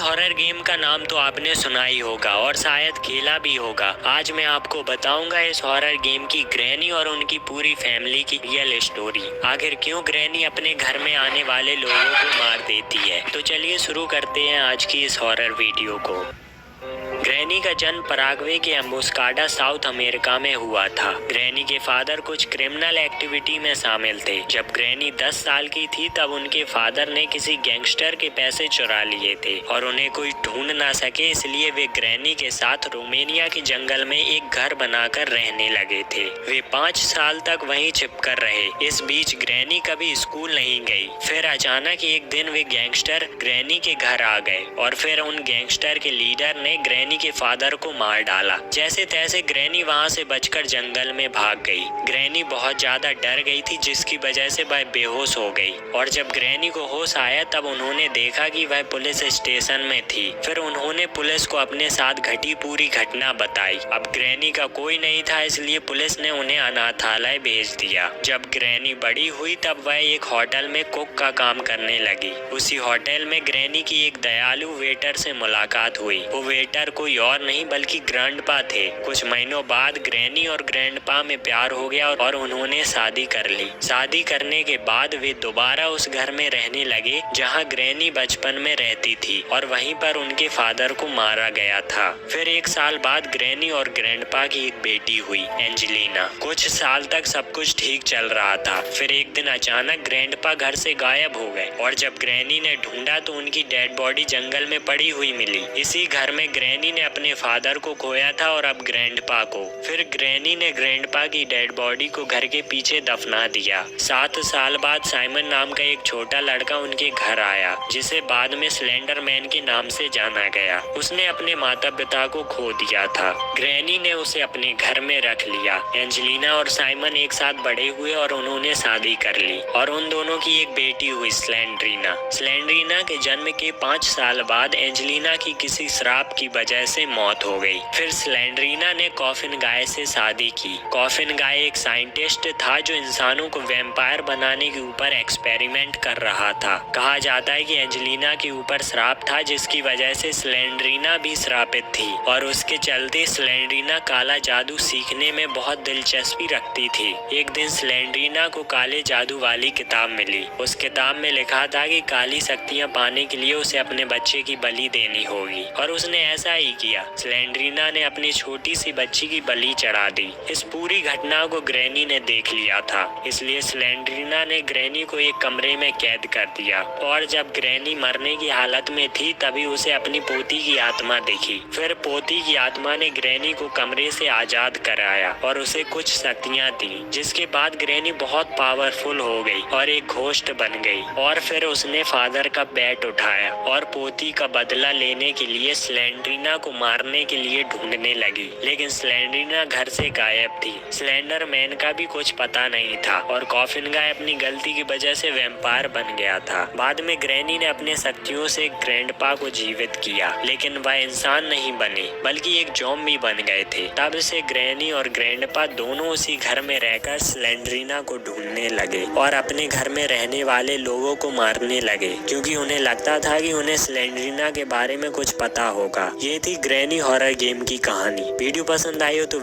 Horror game का नाम तो आपने सुना ही होगा और शायद खेला भी होगा। आज मैं आपको बताऊंगा इस हॉरर गेम की ग्रैनी और उनकी पूरी फैमिली की रियल स्टोरी। आखिर क्यों ग्रैनी अपने घर में आने वाले लोगों को मार देती है। तो चलिए शुरू करते हैं आज की इस हॉरर वीडियो को। ग्रैनी का जन्म पराग्वे के अम्बुस्काडा साउथ अमेरिका में हुआ था। ग्रैनी के फादर कुछ क्रिमिनल एक्टिविटी में शामिल थे। जब ग्रैनी 10 साल की थी तब उनके फादर ने किसी गैंगस्टर के पैसे चुरा लिए थे और उन्हें कोई ढूंढ ना सके, इसलिए वे ग्रैनी के साथ रोमेनिया के जंगल में एक घर बनाकर रहने लगे थे। वे 5 साल तक वहीं छिपकर रहे। इस बीच ग्रैनी कभी स्कूल नहीं गई। फिर अचानक एक दिन वे गैंगस्टर ग्रैनी के घर आ गए और फिर उन गैंगस्टर के लीडर ने ग्रैनी के फादर को मार डाला। जैसे तैसे ग्रैनी वहां से बचकर जंगल में भाग गई। ग्रैनी बहुत ज्यादा डर गई थी, जिसकी वजह से वह बेहोश हो गई और जब ग्रैनी को होश आया तब उन्होंने देखा कि वह पुलिस स्टेशन में थी। फिर उन्होंने पुलिस को अपने साथ घटी पूरी घटना बताई। अब ग्रैनी का कोई नहीं था, इसलिए पुलिस ने उन्हें अनाथालय भेज दिया। जब ग्रैनी बड़ी हुई तब वह एक होटल में कुक का काम करने लगी। उसी होटल में ग्रैनी की एक दयालु वेटर से मुलाकात हुई। वो वेटर कोई और नहीं बल्कि ग्रैंडपा थे। कुछ महीनों बाद ग्रैनी और ग्रैंडपा में प्यार हो गया और उन्होंने शादी कर ली। शादी करने के बाद वे दोबारा उस घर में रहने लगे जहां ग्रैनी बचपन में रहती थी और वहीं पर उनके फादर को मारा गया था। फिर 1 साल बाद ग्रैनी और ग्रैंडपा की एक बेटी हुई, एंजेलिना। कुछ साल तक सब कुछ ठीक चल रहा था। फिर एक दिन अचानक ग्रैंडपा घर से गायब हो गए और जब ग्रैनी ने ढूंढा तो उनकी डेड बॉडी जंगल में पड़ी हुई मिली। इसी घर में ग्रैनी ने अपने फादर को खोया था और अब ग्रैंडपा को। फिर ग्रैनी ने ग्रैंडपा की डेड बॉडी को घर के पीछे दफना दिया। 7 साल बाद साइमन नाम का एक छोटा लड़का उनके घर आया, जिसे बाद में स्लेंडर मैन के नाम से जाना गया। उसने अपने माता पिता को खो दिया था। ग्रैनी ने उसे अपने घर में रख लिया। एंजेलिना और साइमन एक साथ बड़े हुए और उन्होंने शादी कर ली और उन दोनों की एक बेटी हुई, स्लेंड्रीना। स्लेंड्रीना के जन्म के 5 साल बाद एंजेलिना की किसी श्राप की वजह से मौत हो गई। फिर स्लेंड्रीना ने कॉफिन गाय से शादी की। कॉफिन गाय एक साइंटिस्ट था जो इंसानों को वैम्पायर बनाने के ऊपर एक्सपेरिमेंट कर रहा था। कहा जाता है कि एंजेलिना के ऊपर श्राप था, जिसकी वजह से स्लेंड्रीना भी श्रापित थी और उसके चलते स्लेंड्रीना काला जादू सीखने में बहुत दिलचस्पी रखती थी। एक दिन स्लेंड्रीना को काले जादू वाली किताब मिली। उस किताब में लिखा था कि काली शक्तियां पाने के लिए उसे अपने बच्चे की बलि देनी होगी और उसने ऐसा ही किया। स्लेंड्रीना ने अपनी छोटी सी बच्ची की बलि चढ़ा दी। इस पूरी घटना को ग्रैनी ने देख लिया था, इसलिए स्लेंड्रीना ने ग्रैनी को एक कमरे में कैद कर दिया और जब ग्रैनी मरने की हालत में थी तभी उसे अपनी पोती की आत्मा दिखी। फिर पोती की आत्मा ने ग्रैनी को कमरे से आजाद कराया और उसे कुछ शक्तियां दी, जिसके बाद ग्रैनी बहुत पावरफुल हो गई और एक घोस्ट बन गई। और फिर उसने फादर का बैट उठाया और पोती का बदला लेने के लिए स्लेंड्रीना को मारने के लिए ढूंढने लगी, लेकिन स्लेंड्रीना घर से गायब थी। स्लेंडर मैन का भी कुछ पता नहीं था और कॉफिन गाय अपनी गलती की वजह से वैम्पायर बन गया था। बाद में ग्रैनी ने अपने शक्तियों से ग्रैंडपा को जीवित किया, लेकिन वह इंसान नहीं बने बल्कि एक ज़ॉम्बी बन गए थे। तब से ग्रैनी और ग्रैंडपा दोनों उसी घर में रहकर स्लेंड्रीना को ढूंढने लगे और अपने घर में रहने वाले लोगों को मारने लगे, क्योंकि उन्हें लगता था कि उन्हें स्लेंड्रीना के बारे में कुछ पता होगा। ये थी ग्रैनी हॉरर गेम की कहानी। वीडियो पसंद आई हो तो